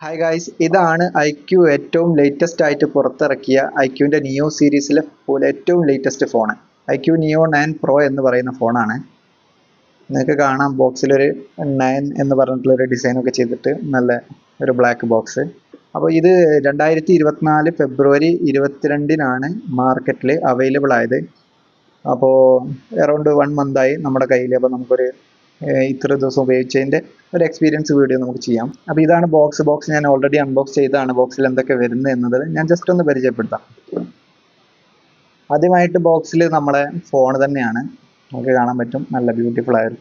Hi guys, ഇതാണ് IQ ഏറ്റവും latest ആയിട്ട് പുറത്തിറക്കിയ ഐക്യുവിൻ്റെ നിയോ സീരീസിലെ ഏറ്റവും ലേറ്റസ്റ്റ് ഫോണ്. ഐക്യു നിയോ 9 പ്രോ എന്ന് പറയുന്ന ഫോണാണ്. നിങ്ങൾക്ക് കാണാം ബോക്സിലൊരു 9 എന്ന് പറഞ്ഞിട്ടുള്ളൊരു ഡിസൈനൊക്കെ ചെയ്തിട്ട് നല്ല ഒരു ബ്ലാക്ക് ബോക്സ്. അപ്പോൾ ഇത് 2024 ഫെബ്രുവരി 22-നാണ് മാർക്കറ്റിൽ അവൈലബിൾ ആയത്. അപ്പോൾ അറൗണ്ട് 1 മന്തായി നമ്മുടെ കയ്യിൽ. അപ്പോൾ നമുക്കൊരു ഇത്ര ദിവസം ഉപയോഗിച്ചതിൻ്റെ ഒരു എക്സ്പീരിയൻസ് വീഡിയോ നമുക്ക് ചെയ്യാം. അപ്പോൾ ഇതാണ് ബോക്സ് ഞാൻ ഓൾറെഡി അൺബോക്സ് ചെയ്തതാണ്. ബോക്സിൽ എന്തൊക്കെ വരുന്നത് എന്നത് ഞാൻ ജസ്റ്റ് ഒന്ന് പരിചയപ്പെടുത്താം. ആദ്യമായിട്ട് ബോക്സിൽ നമ്മളെ ഫോൺ തന്നെയാണ് നമുക്ക് കാണാൻ പറ്റും. നല്ല ബ്യൂട്ടിഫുൾ ആയൊരു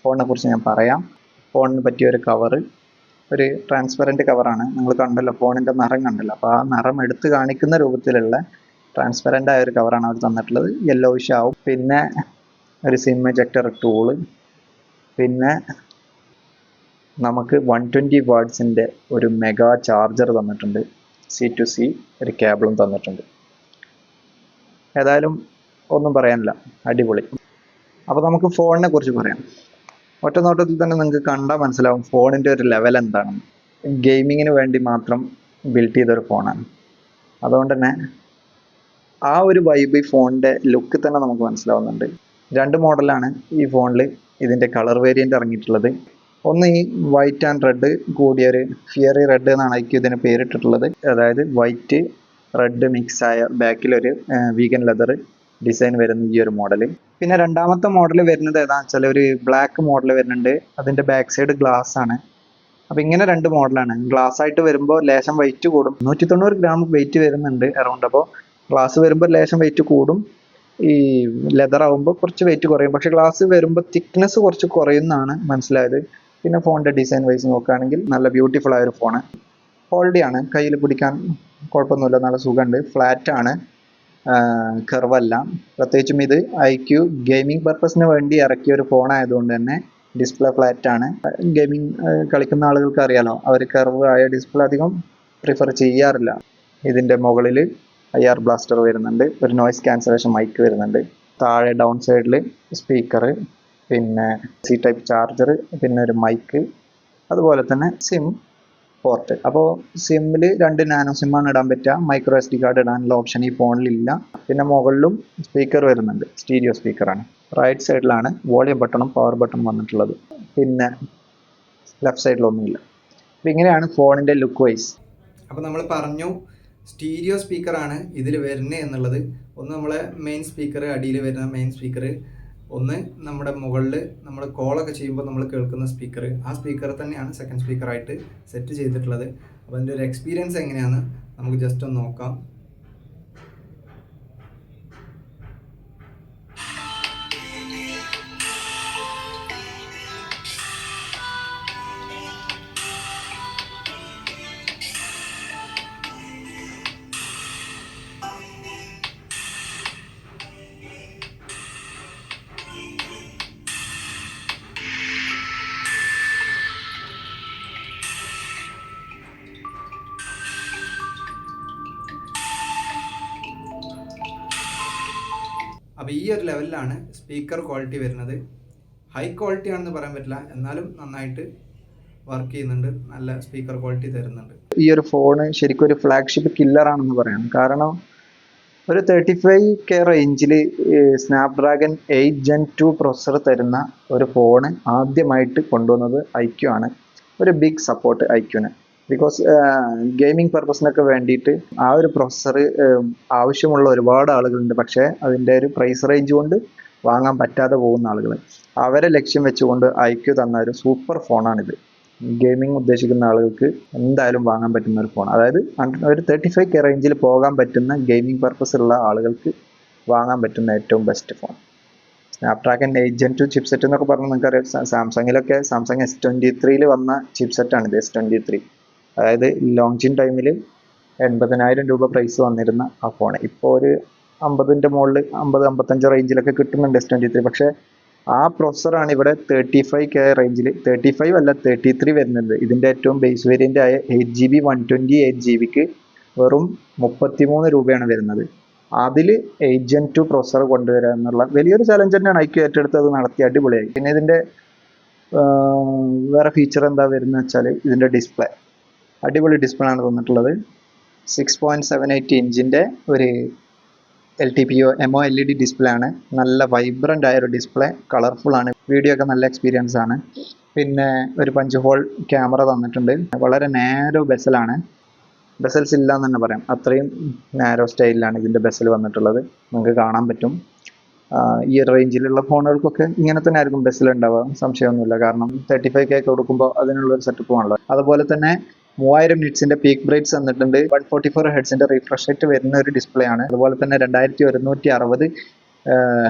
ഫോണിനെ കുറിച്ച് ഞാൻ പറയാം. ഫോണിന് പറ്റിയ ഒരു കവറ്, ഒരു ട്രാൻസ്പെറൻറ്റ് കവറാണ്. നിങ്ങൾ കണ്ടല്ലോ, ഫോണിൻ്റെ നിറം കണ്ടല്ലോ. അപ്പോൾ ആ നിറം എടുത്ത് കാണിക്കുന്ന രൂപത്തിലുള്ള ട്രാൻസ്പെറൻ്റ് ആയ ഒരു കവറാണ് അവർ തന്നിട്ടുള്ളത്. യെല്ലോയിഷ് ആവും. പിന്നെ ഒരു സിം എജക്ടർ ടൂള്, പിന്നെ നമുക്ക് 120 വാട്ട്സിൻ്റെ ഒരു മെഗാ ചാർജർ തന്നിട്ടുണ്ട്. C2C ഒരു കേബിളും തന്നിട്ടുണ്ട്. ഏതായാലും ഒന്നും പറയാനില്ല, അടിപൊളി. അപ്പോൾ നമുക്ക് ഫോണിനെ കുറിച്ച് പറയാം. ഒറ്റ നോട്ടത്തിൽ തന്നെ നിങ്ങൾക്ക് കണ്ടാൽ മനസ്സിലാവും ഫോണിൻ്റെ ഒരു ലെവൽ എന്താണെന്ന്. ഗെയിമിങ്ങിന് വേണ്ടി മാത്രം ബിൽഡ് ചെയ്തൊരു ഫോണാണ്. അതുകൊണ്ട് തന്നെ ആ ഒരു വൈബ് ഈ ഫോണിൻ്റെ ലുക്ക് തന്നെ നമുക്ക് മനസ്സിലാവുന്നുണ്ട്. 2 മോഡലാണ് ഈ ഫോണിൽ ഇതിൻ്റെ കളർ വേരിയൻ്റ് ഇറങ്ങിയിട്ടുള്ളത്. ഒന്ന് ഈ വൈറ്റ് ആൻഡ് റെഡ് കൂടിയൊരു ഫിയറി റെഡ് എന്നാണ് ഐക്യു ഇതിന് പേരിട്ടിട്ടുള്ളത്. അതായത് വൈറ്റ് റെഡ് മിക്സ് ആയ ബാക്കിലൊരു വീഗൻ ലെതർ ഡിസൈൻ വരുന്ന ഈ ഒരു മോഡൽ. പിന്നെ രണ്ടാമത്തെ മോഡൽ വരുന്നത് ഏതാണെന്ന് വെച്ചാൽ ഒരു ബ്ലാക്ക് മോഡൽ വരുന്നുണ്ട്. അതിൻ്റെ ബാക്ക് സൈഡ് ഗ്ലാസ് ആണ്. അപ്പോൾ ഇങ്ങനെ 2 മോഡലാണ്. ഗ്ലാസ് ആയിട്ട് വരുമ്പോൾ ലേശം വെയിറ്റ് കൂടും. 190 ഗ്രാം വെയിറ്റ് വരുന്നുണ്ട് അറൗണ്ട്. അപ്പോൾ ഗ്ലാസ് വരുമ്പോൾ ലേശം വെയിറ്റ് കൂടും. ഈ ലെതർ ആകുമ്പോൾ കുറച്ച് വെയിറ്റ് കുറയും. പക്ഷേ ഗ്ലാസ് വരുമ്പോൾ തിക്നെസ് കുറച്ച് കുറയുമെന്നാണ് മനസ്സിലായത്. പിന്നെ ഫോണിൻ്റെ ഡിസൈൻ വൈസ് നോക്കുകയാണെങ്കിൽ നല്ല ബ്യൂട്ടിഫുൾ ആയൊരു ഫോണ്. ഹോൾഡിയാണ്, കയ്യിൽ പിടിക്കാൻ കുഴപ്പമൊന്നുമില്ല, നല്ല സുഖമുണ്ട്. ഫ്ലാറ്റ് ആണ്, കർവല്ല. പ്രത്യേകിച്ചും ഇത് ഐക്യു ഗെയിമിംഗ് പർപ്പസിന് വേണ്ടി ഇറക്കിയ ഒരു ഫോൺ ആയതുകൊണ്ട് തന്നെ ഡിസ്പ്ലേ ഫ്ലാറ്റ് ആണ്. ഗെയിമിംഗ് കളിക്കുന്ന ആളുകൾക്ക് അറിയാലോ, അവർ കർവ് ആയ ഡിസ്പ്ലേ അധികം പ്രിഫർ ചെയ്യാറില്ല. ഇതിൻ്റെ മുകളിൽ IR ബ്ലാസ്റ്റർ വരുന്നുണ്ട്. ഒരു നോയ്സ് ക്യാൻസലേഷൻ മൈക്ക് വരുന്നുണ്ട്. താഴെ ഡൗൺ സൈഡിൽ സ്പീക്കർ, പിന്നെ C ടൈപ്പ് ചാർജർ, പിന്നെ ഒരു മൈക്ക്, അതുപോലെ തന്നെ സിം പോർട്ട്. അപ്പോൾ സിമ്മിൽ 2 നാനോ സിമ്മാണ് ഇടാൻ പറ്റുക. മൈക്രോ SD കാർഡ് ഇടാനുള്ള ഓപ്ഷൻ ഈ ഫോണിലില്ല. പിന്നെ മുകളിലും സ്പീക്കർ വരുന്നുണ്ട്, സ്റ്റീരിയോ സ്പീക്കറാണ്. റൈറ്റ് സൈഡിലാണ് വോളിയം ബട്ടണും പവർ ബട്ടണും വന്നിട്ടുള്ളത്. പിന്നെ ലെഫ്റ്റ് സൈഡിലൊന്നുമില്ല. അപ്പോൾ ഇങ്ങനെയാണ് ഫോണിൻ്റെ ലുക്ക് വൈസ്. അപ്പോൾ നമ്മൾ പറഞ്ഞു സ്റ്റീരിയോ സ്പീക്കറാണ് ഇതിൽ വരുന്നത് എന്നുള്ളത്. ഒന്ന് നമ്മളെ മെയിൻ സ്പീക്കർ, അടിയിൽ വരുന്ന മെയിൻ സ്പീക്കർ, ഒന്ന് നമ്മുടെ മുകളിൽ നമ്മൾ കോളൊക്കെ ചെയ്യുമ്പോൾ നമ്മൾ കേൾക്കുന്ന സ്പീക്കർ. ആ സ്പീക്കർ തന്നെയാണ് സെക്കൻഡ് സ്പീക്കറായിട്ട് സെറ്റ് ചെയ്തിട്ടുള്ളത്. അപ്പോൾ അതിൻ്റെ ഒരു എക്സ്പീരിയൻസ് എങ്ങനെയാണെന്ന് നമുക്ക് ജസ്റ്റ് ഒന്ന് നോക്കാം. അപ്പോൾ ഈ ഒരു ലെവലിലാണ് സ്പീക്കർ ക്വാളിറ്റി വരുന്നത്. ഹൈ ക്വാളിറ്റി ആണെന്ന് പറയാൻ പറ്റില്ല, എന്നാലും നന്നായിട്ട് വർക്ക് ചെയ്യുന്നുണ്ട്, നല്ല സ്പീക്കർ ക്വാളിറ്റി തരുന്നുണ്ട്. ഈ ഒരു ഫോണ് ശരിക്കും ഒരു ഫ്ലാഗ്ഷിപ്പ് കില്ലറാണെന്ന് പറയാം. കാരണം ഒരു 35K റേഞ്ചിൽ സ്നാപ്ഡ്രാഗൺ 8 Gen 2 പ്രൊസസ്സർ തരുന്ന ഒരു ഫോണ് ആദ്യമായിട്ട് കൊണ്ടുവന്നത് ഐക്യു ആണ്. ഒരു ബിഗ് സപ്പോർട്ട് ഐക്യുന്. ബിക്കോസ് ഗെയിമിംഗ് പർപ്പസിനൊക്കെ വേണ്ടിയിട്ട് ആ ഒരു പ്രൊസസ്സർ ആവശ്യമുള്ള ഒരുപാട് ആളുകളുണ്ട്. പക്ഷേ അതിൻ്റെ ഒരു പ്രൈസ് റേഞ്ച് കൊണ്ട് വാങ്ങാൻ പറ്റാതെ പോകുന്ന ആളുകൾ, അവരെ ലക്ഷ്യം വെച്ചുകൊണ്ട് ഐക്യു തന്ന ഒരു സൂപ്പർ ഫോണാണിത്. ഗെയിമിംഗ് ഉദ്ദേശിക്കുന്ന ആളുകൾക്ക് എന്തായാലും വാങ്ങാൻ പറ്റുന്ന ഒരു ഫോൺ. അതായത് ഒരു 35K റേഞ്ചിൽ പോകാൻ പറ്റുന്ന ഗെയിമിംഗ് പർപ്പസ് ഉള്ള ആളുകൾക്ക് വാങ്ങാൻ പറ്റുന്ന ഏറ്റവും best phone. Snapdragon 8 Gen 2 chipset എന്നൊക്കെ പറഞ്ഞാൽ നിങ്ങൾക്കറിയാം, സാംസങ്ങിലൊക്കെ സാംസങ് S23 വന്ന ചിപ്സെറ്റാണിത്. S23 അതായത് ലോഞ്ചിങ് ടൈമിൽ 80,000 രൂപ പ്രൈസ് വന്നിരുന്ന ആ ഫോൺ ഇപ്പോൾ ഒരു 50ൻ്റെ മുകളിൽ 50-55 റേഞ്ചിലൊക്കെ കിട്ടുന്നുണ്ട് S23. പക്ഷേ ആ പ്രൊസസ്സറാണ് ഇവിടെ 35K റേഞ്ചിൽ, 35 അല്ല 33 വരുന്നത്. ഇതിൻ്റെ ഏറ്റവും ബേസ് വേരിയൻ്റ് ആയ 8GB 128GB വെറും 33 രൂപയാണ് വരുന്നത്. അതിൽ 8 Gen 2 പ്രൊസസ്സർ കൊണ്ടുവരിക എന്നുള്ള വലിയൊരു ചലഞ്ച് തന്നെയാണ് ഐക്യു ഏറ്റെടുത്ത് അത് നടത്തി. അടിപൊളിയായി. പിന്നെ ഇതിൻ്റെ വേറെ ഫീച്ചർ എന്താ വരുന്നത് വെച്ചാൽ ഇതിൻ്റെ ഡിസ്പ്ലേ. അടിപൊളി ഡിസ്പ്ലേ ആണ് തന്നിട്ടുള്ളത്. 6.78 ഇഞ്ചിൻ്റെ ഒരു LTPO MOLED ഡിസ്പ്ലേ ആണ്. നല്ല വൈബ്രൻ്റ് ആയ ഒരു ഡിസ്പ്ലേ, കളർഫുൾ ആണ്, വീഡിയോ ഒക്കെ നല്ല എക്സ്പീരിയൻസ് ആണ്. പിന്നെ ഒരു പഞ്ച് ഹോൾ ക്യാമറ തന്നിട്ടുണ്ട്. വളരെ നാരോ ബെസലാണ്, ബെസൽസ് ഇല്ല എന്ന് തന്നെ പറയാം, അത്രയും നാരോ സ്റ്റൈലിലാണ് ഇതിൻ്റെ ബെസൽ വന്നിട്ടുള്ളത്. നമുക്ക് കാണാൻ പറ്റും. ഈ റേഞ്ചിലുള്ള ഫോണുകൾക്കൊക്കെ ഇങ്ങനെ തന്നെ ആയിരിക്കും ബെസൽ ഉണ്ടാവുക, സംശയമൊന്നുമില്ല. കാരണം 35K കൊടുക്കുമ്പോൾ അതിനുള്ളൊരു സെറ്റപ്പുമാണല്ലോ. അതുപോലെ തന്നെ 3000 നിറ്റ്സിന്റെ പീക്ക് ബ്രൈറ്റ്സ് വന്നിട്ടുണ്ട്. 144 ഹെർട്സിന്റെ റിഫ്രഷ് റേറ്റ് വരുന്ന ഒരു ഡിസ്പ്ലേ ആണ്. അതുപോലെ തന്നെ 2160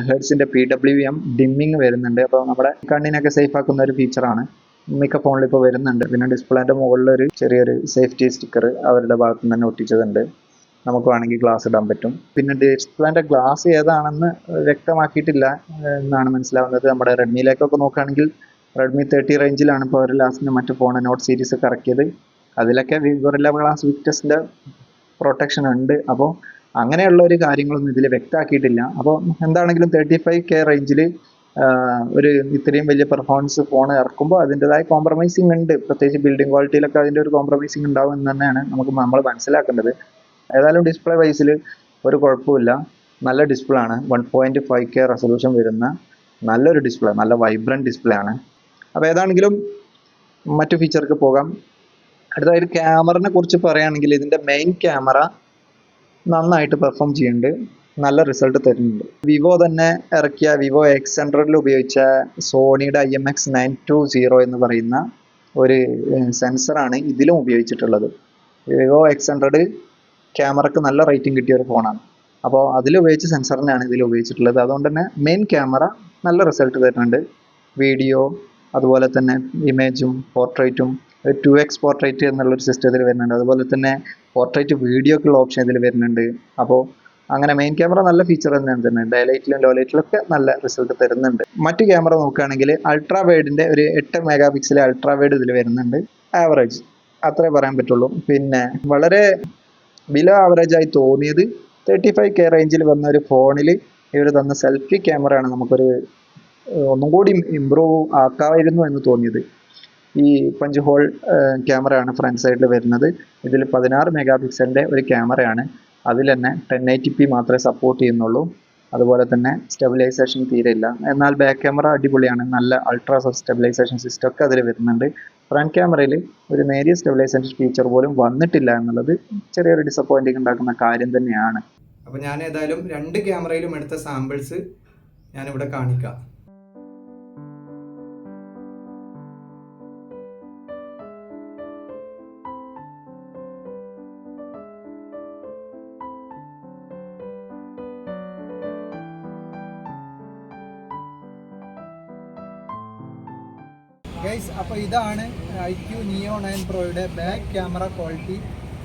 ഹെർട്സിന്റെ PWM ഡിമ്മിങ് വരുന്നുണ്ട്. അപ്പോൾ നമ്മുടെ കണ്ണിനൊക്കെ സേഫ് ആക്കുന്ന ഒരു ഫീച്ചറാണ്, മിക്ക ഫോണിൽ ഇപ്പോൾ വരുന്നുണ്ട്. പിന്നെ ഡിസ്പ്ലേന്റെ മുകളിൽ ഒരു ചെറിയൊരു സേഫ്റ്റി സ്റ്റിക്കർ അവരുടെ ഭാഗത്ത് നിന്ന് തന്നെ ഒട്ടിച്ചതുണ്ട്, നമുക്ക് വേണമെങ്കിൽ ഗ്ലാസ് ഇടാൻ പറ്റും. പിന്നെ ഡിസ്പ്ലേന്റെ ഗ്ലാസ് ഏതാണെന്ന് വ്യക്തമാക്കിയിട്ടില്ല എന്നാണ് മനസ്സിലാവുന്നത്. നമ്മുടെ റെഡ്മിയിലേക്കൊക്കെ നോക്കുകയാണെങ്കിൽ Redmi 30 റേഞ്ചിലാണ് ഇപ്പോൾ അവർ ലാസ്റ്റിന് മറ്റു ഫോൺ നോട്ട് സീരീസ് ഒക്കെ ഇറക്കിയത്. അതിലൊക്കെ ഗൊറില്ല ഗ്ലാസ് വിക്ടസിന്റെ പ്രൊട്ടക്ഷൻ ഉണ്ട്. അപ്പോൾ അങ്ങനെയുള്ള ഒരു കാര്യങ്ങളൊന്നും ഇതിൽ വ്യക്തമാക്കിയിട്ടില്ല. അപ്പോൾ എന്താണെങ്കിലും 35K റേഞ്ചിൽ ഒരു ഇത്രയും വലിയ പെർഫോമൻസ് ഫോൺ ഇറക്കുമ്പോൾ അതിൻ്റെതായ കോംപ്രമൈസിങ് ഉണ്ട്. പ്രത്യേകിച്ച് ബിൽഡിംഗ് ക്വാളിറ്റിയിലൊക്കെ അതിൻ്റെ ഒരു കോംപ്രമൈസിങ് ഉണ്ടാവും എന്ന് തന്നെയാണ് നമ്മൾ മനസ്സിലാക്കേണ്ടത്. ഏതായാലും ഡിസ്പ്ലേ വൈസിൽ ഒരു കുഴപ്പമില്ല, നല്ല ഡിസ്പ്ലേ ആണ്. 1.5K റെസൊല്യൂഷൻ വരുന്ന നല്ലൊരു ഡിസ്പ്ലേ, നല്ല വൈബ്രൻറ്റ് ഡിസ്പ്ലേ ആണ്. അപ്പോൾ ഏതാണെങ്കിലും മറ്റു ഫീച്ചർക്ക് പോകാം. അടുത്തതായിട്ട് ക്യാമറനെ കുറിച്ച് പറയുകയാണെങ്കിൽ ഇതിൻ്റെ മെയിൻ ക്യാമറ നന്നായിട്ട് പെർഫോം ചെയ്യുന്നുണ്ട്, നല്ല റിസൾട്ട് തരുന്നുണ്ട്. വിവോ തന്നെ ഇറക്കിയ വിവോ X100 ഉപയോഗിച്ച സോണിയുടെ IMX920 എന്ന് പറയുന്ന ഒരു സെൻസറാണ് ഇതിലും ഉപയോഗിച്ചിട്ടുള്ളത്. വിവോ X100 ക്യാമറക്ക് നല്ല റേറ്റിംഗ് കിട്ടിയ ഒരു ഫോണാണ്. അപ്പോൾ അതിൽ ഉപയോഗിച്ച സെൻസറിനാണ് ഇതിൽ ഉപയോഗിച്ചിട്ടുള്ളത്. അതുകൊണ്ട് തന്നെ മെയിൻ ക്യാമറ നല്ല റിസൾട്ട് തരുന്നുണ്ട്. വീഡിയോ അതുപോലെ തന്നെ ഇമേജും പോർട്രേറ്റും 2x പോർട്രേറ്റ് എന്നുള്ളൊരു സിസ്റ്റത്തിൽ വരുന്നുണ്ട്. അതുപോലെ തന്നെ പോർട്രേറ്റ് വീഡിയോക്കുള്ള ഓപ്ഷൻ ഇതിൽ വരുന്നുണ്ട്. അപ്പോൾ അങ്ങനെ മെയിൻ ക്യാമറ നല്ല ഫീച്ചർ തന്നെയാണ് തരുന്നത്. ഡയലൈറ്റിലും ലോ ലൈറ്റിലൊക്കെ നല്ല റിസൾട്ട് തരുന്നുണ്ട്. മറ്റു ക്യാമറ നോക്കുകയാണെങ്കിൽ അൾട്രാ വൈഡിൻ്റെ ഒരു 8 മെഗാ പിക്സൽ അൾട്രാ വൈഡ് ഇതിൽ വരുന്നുണ്ട്. ആവറേജ് അത്രേ പറയാൻ പറ്റുള്ളൂ. പിന്നെ വളരെ ബിലോ ആവറേജ് ആയി തോന്നിയത് 35K റേഞ്ചിൽ വന്ന ഒരു ഫോണിൽ ഇവർ തന്ന സെൽഫി ക്യാമറയാണ് നമുക്കൊരു ഒന്നും കൂടി ഇമ്പ്രൂവ് ആക്കാമായിരുന്നു എന്ന് തോന്നിയത്. ഈ പഞ്ച് ഹോൾ ക്യാമറയാണ് ഫ്രണ്ട് സൈഡിൽ വരുന്നത്. ഇതിൽ 16 മെഗാ പിക്സലിൻ്റെ ഒരു ക്യാമറയാണ്. അതിൽ തന്നെ 1080p മാത്രമേ സപ്പോർട്ട് ചെയ്യുന്നുള്ളൂ. അതുപോലെ തന്നെ സ്റ്റെബിലൈസേഷൻ തീരെ ഇല്ല. എന്നാൽ ബാക്ക് ക്യാമറ അടിപൊളിയാണ്, നല്ല അൾട്രാ സ്റ്റെബിലൈസേഷൻ സിസ്റ്റം ഒക്കെ അതിൽ വരുന്നുണ്ട്. ഫ്രണ്ട് ക്യാമറയിൽ ഒരു നേരിയ സ്റ്റെബിലൈസേഷൻ ഫീച്ചർ പോലും വന്നിട്ടില്ല എന്നുള്ളത് ചെറിയൊരു ഡിസപ്പോയിൻറ്റിംഗ് ഉണ്ടാക്കുന്ന കാര്യം തന്നെയാണ്. അപ്പോൾ ഞാൻ ഏതായാലും 2 ക്യാമറയിലും എടുത്ത സാമ്പിൾസ് ഞാനിവിടെ കാണിക്കാം. ഗൈസ്, അപ്പോൾ ഇതാണ് IQ Neo 9 Proയുടെ ബാക്ക് ക്യാമറ ക്വാളിറ്റി.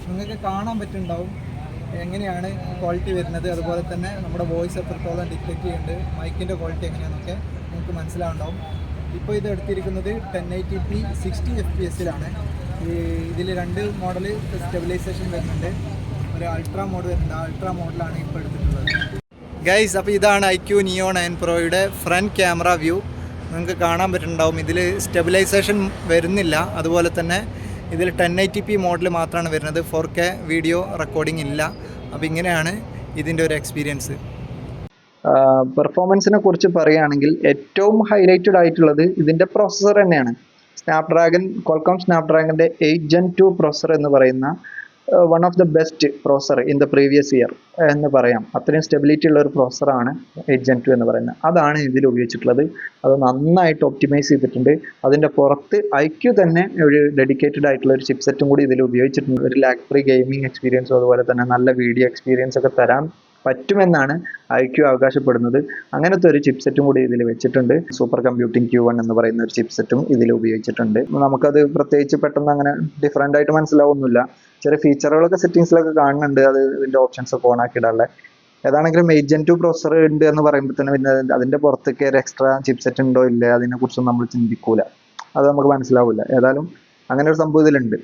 നിങ്ങൾക്ക് കാണാൻ പറ്റുന്നുണ്ടാവും എങ്ങനെയാണ് ക്വാളിറ്റി വരുന്നത്. അതുപോലെ തന്നെ നമ്മുടെ വോയിസ് എത്രത്തോളം ഡിറ്റക്റ്റ് ചെയ്യുന്നുണ്ട്, മൈക്കിൻ്റെ ക്വാളിറ്റി എങ്ങനെയാണെന്നൊക്കെ നിങ്ങൾക്ക് മനസ്സിലാവുണ്ടാവും. ഇപ്പോൾ ഇത് എടുത്തിരിക്കുന്നത് 1080p 60 fps ഇതിൽ 2 മോഡൽ സ്റ്റെബിലൈസേഷൻ വരുന്നുണ്ട്, ഒരു അൾട്രാ മോഡ് വരുന്നുണ്ട്. അൾട്രാ മോഡലാണ് ഇപ്പോൾ എടുത്തിട്ടുള്ളത്. ഗൈസ്, അപ്പോൾ ഇതാണ് IQ Neo 9 Proയുടെ ഫ്രണ്ട് ക്യാമറ വ്യൂ. നിങ്ങൾക്ക് കാണാൻ പറ്റുന്നുണ്ടാവും ഇതിൽ സ്റ്റെബിലൈസേഷൻ വരുന്നില്ല. അതുപോലെ തന്നെ ഇതിൽ 1080p മോഡൽ മാത്രമാണ് വരുന്നത്, 4K വീഡിയോ റെക്കോർഡിംഗ് ഇല്ല. അപ്പോൾ ഇങ്ങനെയാണ് ഇതിൻ്റെ ഒരു എക്സ്പീരിയൻസ്. പെർഫോമൻസിനെ കുറിച്ച് പറയുകയാണെങ്കിൽ ഏറ്റവും ഹൈലൈറ്റഡ് ആയിട്ടുള്ളത് ഇതിൻ്റെ പ്രോസസ്സർ തന്നെയാണ്. Qualcomm Snapdragonൻ്റെ 8 Gen 2 പ്രോസസ്സർ എന്ന് പറയുന്ന one of the best processor in the previous year എന്ന് പറയാം. അത്രയും സ്റ്റെബിലിറ്റി ഉള്ള ഒരു പ്രോസസ്സറാണ് 8 Gen 2 എന്ന് പറയുന്നത്. അതാണ് ഇതിൽ ഉപയോഗിച്ചിട്ടുള്ളത്. അത് നന്നായിട്ട് ഒപ്റ്റിമൈസ് ചെയ്തിട്ടുണ്ട്. അതിൻ്റെ പുറത്ത് IQ തന്നെ ഒരു ഡെഡിക്കേറ്റഡ് ആയിട്ടുള്ള ഒരു ചിപ്സെറ്റും കൂടി ഇതിൽ ഉപയോഗിച്ചിട്ടുണ്ട്. ഒരു ലാഗ് ഫ്രീ ഗെയിമിംഗ് എക്സ്പീരിയൻസും അതുപോലെ തന്നെ നല്ല വീഡിയോ എക്സ്പീരിയൻസ് ഒക്കെ തരാൻ പറ്റുമെന്നാണ് IQ അവകാശപ്പെടുന്നത്. അങ്ങനത്തെ ഒരു ചിപ്സെറ്റും കൂടി ഇതിൽ വെച്ചിട്ടുണ്ട്. സൂപ്പർ കമ്പ്യൂട്ടിംഗ് Q1 എന്ന് പറയുന്ന ഒരു ചിപ്സെറ്റും ഇതിൽ ഉപയോഗിച്ചിട്ടുണ്ട്. നമുക്കത് പ്രത്യേകിച്ച് പെട്ടെന്ന് അങ്ങനെ ഡിഫറൻ്റ് ആയിട്ട് മനസ്സിലാവുന്നില്ല. ചെറിയ ഫീച്ചറുകളൊക്കെ സെറ്റിങ്സിലൊക്കെ കാണുന്നുണ്ട്, അത് ഇതിൻ്റെ ഓപ്ഷൻസ് ഒക്കെ ഓൺ ആക്കിയിടാനുള്ള. ഏതാണെങ്കിലും 8 Gen 2 പ്രോസസ്സർ ഉണ്ട് എന്ന് പറയുമ്പോൾ തന്നെ പിന്നെ അതിൻ്റെ പുറത്തേക്ക് ഒരു എക്സ്ട്രാ ചിപ്സെറ്റ് ഉണ്ടോ ഇല്ല അതിനെക്കുറിച്ചൊന്നും നമ്മൾ ചിന്തിക്കൂല, അത് നമുക്ക് മനസ്സിലാവില്ല. ഏതായാലും അങ്ങനെ ഒരു സംഭവം ഇതിലുണ്ട്.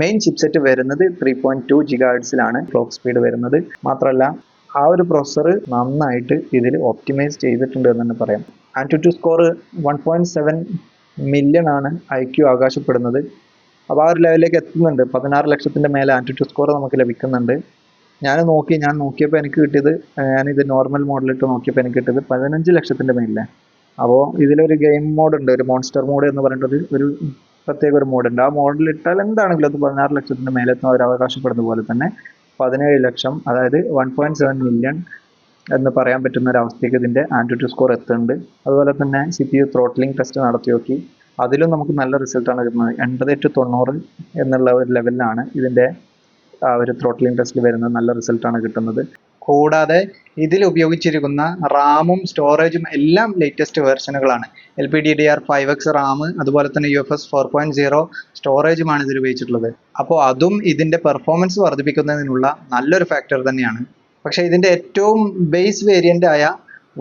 മെയിൻ ചിപ്സെറ്റ് വരുന്നത് 3.2 GHz ക്ലോക്ക് സ്പീഡ് വരുന്നത്. മാത്രമല്ല ആ ഒരു പ്രോസസ്സർ നന്നായിട്ട് ഇതിൽ ഒപ്റ്റിമൈസ് ചെയ്തിട്ടുണ്ട് എന്ന് തന്നെ പറയാം. AnTuTu സ്കോർ 1.7 മില്യൺ ആണ് IQ അവകാശപ്പെടുന്നത്. അപ്പോൾ ആ ഒരു ലെവലിലേക്ക് എത്തുന്നുണ്ട്. 16 ലക്ഷത്തിൻ്റെ മേലെ ആൻറ്റിറ്റ്യൂഡ് സ്കോർ നമുക്ക് ലഭിക്കുന്നുണ്ട്. ഞാൻ നോക്കിയപ്പോൾ എനിക്ക് കിട്ടിയത്, ഞാനിത് നോർമൽ മോഡലിട്ട് നോക്കിയപ്പോൾ എനിക്ക് കിട്ടിയത് 15 ലക്ഷത്തിൻ്റെ മേലിലാണ്. അപ്പോൾ ഇതിലൊരു ഗെയിം മോഡ് ഉണ്ട്, ഒരു മോൺസ്റ്റർ മോഡ് എന്ന് പറഞ്ഞിട്ടൊരു ഒരു പ്രത്യേക ഒരു മോഡുണ്ട്. ആ മോഡിൽ ഇട്ടാൽ എന്താണെങ്കിലും അത് 16 ലക്ഷത്തിൻ്റെ മേലെത്തുന്ന അവർ അവകാശപ്പെടുന്ന പോലെ തന്നെ 17 ലക്ഷം, അതായത് 1.7 മില്യൺ എന്ന് പറയാൻ പറ്റുന്ന ഒരു അവസ്ഥയ്ക്ക് ഇതിൻ്റെ ആൻറ്റിറ്റ്യൂഡ് സ്കോർ എത്തുന്നുണ്ട്. അതുപോലെ തന്നെ CPU ത്രോട്ട്ലിംഗ് ടെസ്റ്റ് നടത്തി നോക്കി, അതിലും നമുക്ക് നല്ല റിസൾട്ടാണ് കിട്ടുന്നത്. 80-90 എന്നുള്ള ഒരു ലെവലിലാണ് ഇതിൻ്റെ ആ ഒരു ത്രോട്ട്ലിംഗ് ടെസ്റ്റിൽ വരുന്നത്. നല്ല റിസൾട്ടാണ് കിട്ടുന്നത്. കൂടാതെ ഇതിൽ ഉപയോഗിച്ചിരിക്കുന്ന റാമും സ്റ്റോറേജും എല്ലാം ലേറ്റസ്റ്റ് വേർഷനുകളാണ്. LPDDR5X റാം, അതുപോലെ തന്നെ UFS 4.0 സ്റ്റോറേജുമാണ് ഇതിൽ ഉപയോഗിച്ചിട്ടുള്ളത്. അപ്പോൾ അതും ഇതിൻ്റെ പെർഫോമൻസ് വർദ്ധിപ്പിക്കുന്നതിനുള്ള നല്ലൊരു ഫാക്ടർ തന്നെയാണ്. പക്ഷേ ഇതിൻ്റെ ഏറ്റവും ബേസ് വേരിയൻ്റ് ആയ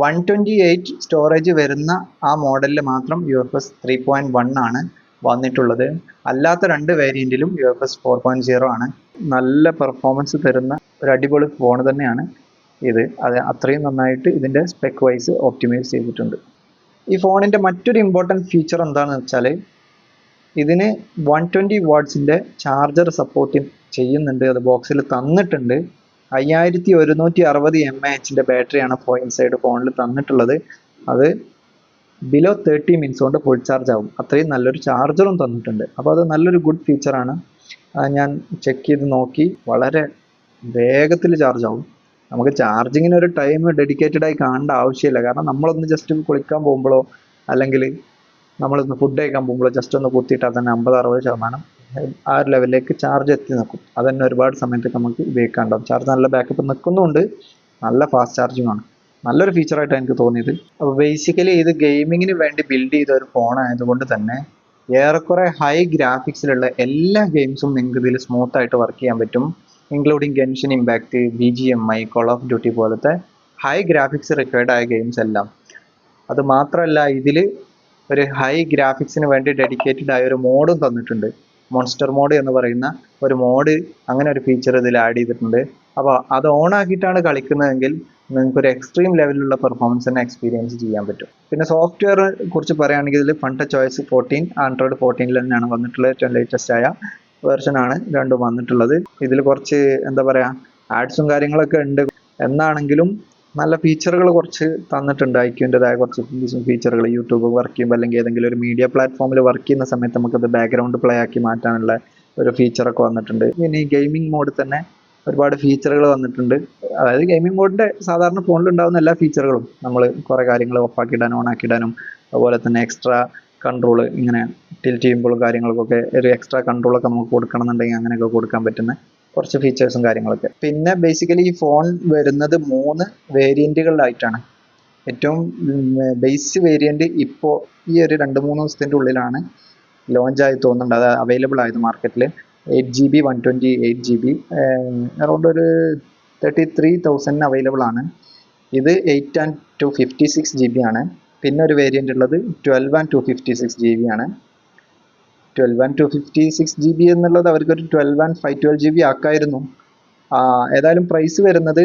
128 സ്റ്റോറേജ് വരുന്ന ആ മോഡലിൽ മാത്രം UFS 3.1 ആണ് വന്നിട്ടുള്ളത്. അല്ലാത്ത 2 വേരിയൻറ്റിലും UFS 4.0 ആണ്. നല്ല പെർഫോമൻസ് തരുന്ന ഒരു അടിപൊളി ഫോൺ തന്നെയാണ് ഇത്. അത് അത്രയും നന്നായിട്ട് ഇതിൻ്റെ സ്പെക് വൈസ് ഓപ്റ്റിമൈസ് ചെയ്തിട്ടുണ്ട്. ഈ ഫോണിൻ്റെ മറ്റൊരു ഇമ്പോർട്ടൻറ്റ് ഫീച്ചർ എന്താണെന്ന് വെച്ചാൽ ഇതിന് 120 വാട്ട്സിൻ്റെ ചാർജർ സപ്പോർട്ട് ചെയ്യുന്നുണ്ട്. അത് ബോക്സിൽ തന്നിട്ടുണ്ട്. 5160 mAh ബാറ്ററിയാണ് ഇൻസൈഡ് ഫോണിൽ തന്നിട്ടുള്ളത്. അത് ബിലോ 30 മിനിറ്റ്സ് കൊണ്ട് ഫുൾ ചാർജ് ആവും. അത്രയും നല്ലൊരു ചാർജറും തന്നിട്ടുണ്ട്. അപ്പോൾ അത് നല്ലൊരു ഗുഡ് ഫീച്ചറാണ്. ഞാൻ ചെക്ക് ചെയ്ത് നോക്കി, വളരെ വേഗത്തിൽ ചാർജ് ആവും. നമുക്ക് ചാർജിങ്ങിന് ഒരു ടൈം ഡെഡിക്കേറ്റഡ് ആയി കാണേണ്ട ആവശ്യമില്ല. കാരണം നമ്മളൊന്ന് ജസ്റ്റ് കുളിക്കാൻ പോകുമ്പോഴോ അല്ലെങ്കിൽ നമ്മളൊന്ന് ഫുഡ് കഴിക്കാൻ പോകുമ്പോഴോ ജസ്റ്റ് ഒന്ന് കുത്തിയിട്ടാൽ തന്നെ 50-60% ആ ഒരു ലെവലിലേക്ക് ചാർജ് എത്തി നിൽക്കും. അത് തന്നെ ഒരുപാട് സമയത്തേക്ക് നമുക്ക് ഉപയോഗിക്കാനുണ്ടാവും. ചാർജ് നല്ല ബാക്കപ്പ് നിൽക്കുന്നുണ്ട്, നല്ല ഫാസ്റ്റ് ചാർജിങ് ആണ്. നല്ലൊരു ഫീച്ചറായിട്ടാണ് എനിക്ക് തോന്നിയത്. അപ്പോൾ ബേസിക്കലി ഇത് ഗെയിമിങ്ങിന് വേണ്ടി ബിൽഡ് ചെയ്ത ഒരു ഫോൺ ആയതുകൊണ്ട് തന്നെ ഏറെക്കുറെ ഹൈ ഗ്രാഫിക്സിലുള്ള എല്ലാ ഗെയിംസും നിങ്ങൾക്ക് ഇതിൽ സ്മൂത്ത് ആയിട്ട് വർക്ക് ചെയ്യാൻ പറ്റും. Including Genshin Impact, BGMI, Call of Duty പോലത്തെ ഹൈ ഗ്രാഫിക്സ് റിക്വയർഡ് ആയ ഗെയിംസ് എല്ലാം. അത് മാത്രമല്ല, ഇതിൽ ഒരു ഹൈ ഗ്രാഫിക്സിന് വേണ്ടി ഡെഡിക്കേറ്റഡ് ആയ ഒരു മോഡും തന്നിട്ടുണ്ട്. മോൺസ്റ്റർ മോഡ് എന്ന് പറയുന്ന ഒരു മോഡ്, അങ്ങനെ ഒരു ഫീച്ചർ ഇതിൽ ആഡ് ചെയ്തിട്ടുണ്ട്. അപ്പോൾ അത് ഓൺ ആക്കിയിട്ടാണ് കളിക്കുന്നതെങ്കിൽ നിങ്ങൾക്ക് ഒരു എക്സ്ട്രീം ലെവലിലുള്ള പെർഫോമൻസ് തന്നെ എക്സ്പീരിയൻസ് ചെയ്യാൻ പറ്റും. പിന്നെ സോഫ്റ്റ്വെയർ കുറിച്ച് പറയുകയാണെങ്കിൽ ഇതിൽ FunTouchOS 14 ആൻഡ്രോയിഡ് 14 തന്നെയാണ് വന്നിട്ടുള്ളത്. ഏറ്റവും ലേറ്റസ്റ്റ് ആയ വേർഷനാണ് രണ്ടും വന്നിട്ടുള്ളത്. ഇതിൽ കുറച്ച് എന്താ പറയുക, ആഡ്സും കാര്യങ്ങളൊക്കെ ഉണ്ട്. എന്നാണെങ്കിലും നല്ല ഫീച്ചറുകൾ കുറച്ച് തന്നിട്ടുണ്ട്. IQൻ്റെതായ കുറച്ച് ഫീച്ചറുകൾ യൂട്യൂബ് വർക്ക് ചെയ്യുമ്പോൾ അല്ലെങ്കിൽ ഏതെങ്കിലും ഒരു മീഡിയ പ്ലാറ്റ്ഫോമിൽ വർക്ക് ചെയ്യുന്ന സമയത്ത് നമുക്കത് ബാക്ക്ഗ്രൗണ്ട് പ്ലേ ആക്കി മാറ്റാനുള്ള ഒരു ഫീച്ചറൊക്കെ വന്നിട്ടുണ്ട്. പിന്നെ ഈ ഗെയിമിംഗ് മോഡ് തന്നെ ഒരുപാട് ഫീച്ചറുകൾ വന്നിട്ടുണ്ട്. അതായത് ഗെയിമിംഗ് മോഡിൻ്റെ സാധാരണ ഫോണിൽ ഉണ്ടാകുന്ന എല്ലാ ഫീച്ചറുകളും നമ്മൾ കുറേ കാര്യങ്ങൾ ഓഫാക്കിയിടാനും ഓണാക്കിയിടാനും, അതുപോലെ തന്നെ എക്സ്ട്രാ കൺട്രോൾ, ഇങ്ങനെ ടിൽറ്റ് ചെയ്യുമ്പോഴും കാര്യങ്ങൾക്കൊക്കെ ഒരു എക്സ്ട്രാ കൺട്രോളൊക്കെ നമുക്ക് കൊടുക്കണം എന്നുണ്ടെങ്കിൽ അങ്ങനെയൊക്കെ കൊടുക്കാൻ പറ്റുന്ന കുറച്ച് ഫീച്ചേഴ്സും കാര്യങ്ങളൊക്കെ. പിന്നെ ബേസിക്കലി ഈ ഫോൺ വരുന്നത് 3 വേരിയൻറ്റുകളിലായിട്ടാണ്. ഏറ്റവും ബേസ് വേരിയൻറ്റ് ഇപ്പോൾ ഈ ഒരു 2-3 ദിവസത്തിൻ്റെ ഉള്ളിലാണ് ലോഞ്ചായി തോന്നുന്നുണ്ട്. അത് അവൈലബിൾ ആയത് മാർക്കറ്റിൽ. 8GB 128GB അറൗണ്ട് ഒരു 33,000 അവൈലബിൾ ആണ്. ഇത് 8 and 256GB ആണ്. പിന്നെ ഒരു വേരിയൻ്റ് ഉള്ളത് 12 and 256GB ആണ്. 12 and 256GB എന്നുള്ളത് അവർക്കൊരു 12 and 512GB ആക്കായിരുന്നു. ഏതായാലും പ്രൈസ് വരുന്നത്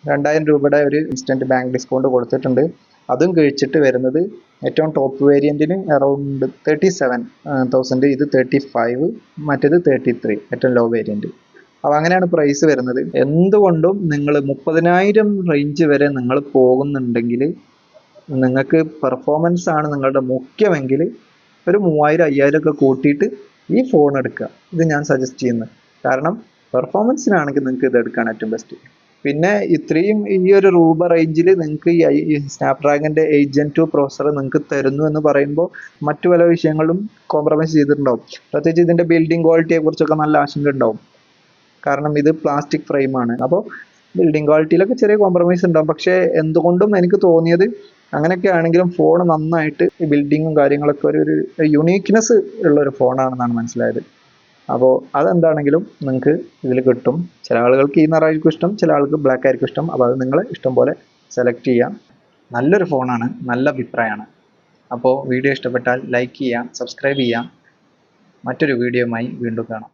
2000 രൂപയുടെ ഒരു ഇൻസ്റ്റൻറ്റ് ബാങ്ക് ഡിസ്കൗണ്ട് കൊടുത്തിട്ടുണ്ട്. അതും കഴിച്ചിട്ട് വരുന്നത് ഏറ്റവും ടോപ്പ് വേരിയൻറ്റിന് അറൗണ്ട് 37,000, ഇത് 35, മറ്റേത് 33, ഏറ്റവും ലോ വേരിയൻറ്റ്. അപ്പോൾ അങ്ങനെയാണ് പ്രൈസ് വരുന്നത്. എന്തുകൊണ്ടും നിങ്ങൾ 30,000 റേഞ്ച് വരെ നിങ്ങൾ പോകുന്നുണ്ടെങ്കിൽ, നിങ്ങൾക്ക് പെർഫോമൻസ് ആണ് നിങ്ങളുടെ മുഖ്യമെങ്കിൽ, ഒരു 3000-5000 ഒക്കെ കൂട്ടിയിട്ട് ഈ ഫോൺ എടുക്കുക. ഇത് ഞാൻ സജസ്റ്റ് ചെയ്യുന്നത്. കാരണം പെർഫോമൻസിനാണെങ്കിൽ നിങ്ങൾക്ക് ഇത് എടുക്കാൻ ഏറ്റവും ബെസ്റ്റ്. പിന്നെ ഇത്രയും ഈ ഒരു രൂപ റേഞ്ചിൽ നിങ്ങൾക്ക് ഈ സ്നാപ്ഡ്രാഗൻ്റെ 8 Gen 2 പ്രോസസ്സർ നിങ്ങൾക്ക് തരുന്നു എന്ന് പറയുമ്പോൾ മറ്റു പല വിഷയങ്ങളും കോംപ്രമൈസ് ചെയ്തിട്ടുണ്ടാവും. പ്രത്യേകിച്ച് ഇതിൻ്റെ ബിൽഡിംഗ് ക്വാളിറ്റിയെ കുറിച്ചൊക്കെ നല്ല ആശങ്ക ഉണ്ടാവും. കാരണം ഇത് പ്ലാസ്റ്റിക് ഫ്രെയിമാണ്. അപ്പോൾ ബിൽഡിംഗ് ക്വാളിറ്റിയിലൊക്കെ ചെറിയ കോംപ്രമൈസ് ഉണ്ടാവും. പക്ഷേ എന്തുകൊണ്ടും എനിക്ക് തോന്നിയത് അങ്ങനെയൊക്കെ ആണെങ്കിലും ഫോൺ നന്നായിട്ട് ബിൽഡിങ്ങും കാര്യങ്ങളൊക്കെ ഒരു യുണീക്ക്നെസ് ഉള്ളൊരു ഫോണാണെന്നാണ് മനസ്സിലായത്. അപ്പോൾ അതെന്താണെങ്കിലും നിങ്ങൾക്ക് ഇതിൽ കിട്ടും. ചില ആളുകൾക്ക് ഈ നിറമായിരിക്കും ഇഷ്ടം, ചില ആൾക്ക് ബ്ലാക്ക് ആയിരിക്കും ഇഷ്ടം. അപ്പോൾ അത് നിങ്ങൾ ഇഷ്ടം പോലെ സെലക്ട് ചെയ്യാം. നല്ലൊരു ഫോണാണ്, നല്ല അഭിപ്രായമാണ്. അപ്പോൾ വീഡിയോ ഇഷ്ടപ്പെട്ടാൽ ലൈക്ക് ചെയ്യാം, സബ്സ്ക്രൈബ് ചെയ്യാം. മറ്റൊരു വീഡിയോയുമായി വീണ്ടും കാണാം.